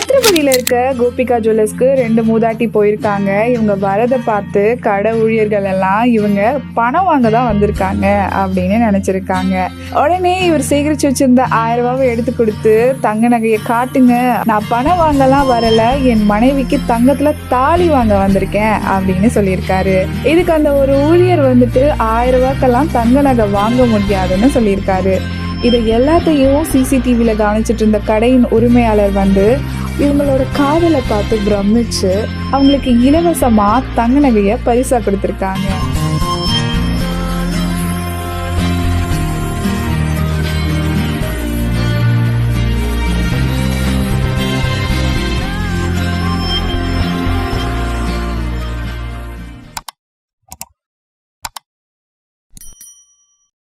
சத்திரப்பதியில இருக்க கோபிகா ஜுவல்லர்ஸ்க்கு 2 மூதாட்டி போயிருக்காங்க. இவங்க வரதை பார்த்து கடை ஊழியர்கள் எல்லாம் இவங்க பணம் வாங்க தான் வந்திருக்காங்க அப்படின்னு நினைச்சிருக்காங்க. உடனே இவர் சேகரிச்சு வச்சிருந்த 1000 ரூபாவை எடுத்து கொடுத்து, தங்க நகையை காட்டுங்க, நான் பணம் வாங்கலாம் வரல, என் மனைவிக்கு தங்கத்துல தாலி வாங்க வந்திருக்கேன் அப்படின்னு சொல்லியிருக்காரு. இதுக்கு அந்த ஒரு ஊழியர் வந்துட்டு 1000 ரூபாய்க்கெல்லாம் தங்க நகை வாங்க முடியாதுன்னு சொல்லியிருக்காரு. இதை எல்லாத்தையும் சிசிடிவியில கவனிச்சிட்டு இருந்த கடையின் உரிமையாளர் வந்து இவங்களோட காதலை பார்த்து பிரமிச்சு அவங்களுக்கு இலவசமா தங்க நகையை பரிசா கொடுத்துருக்காங்க.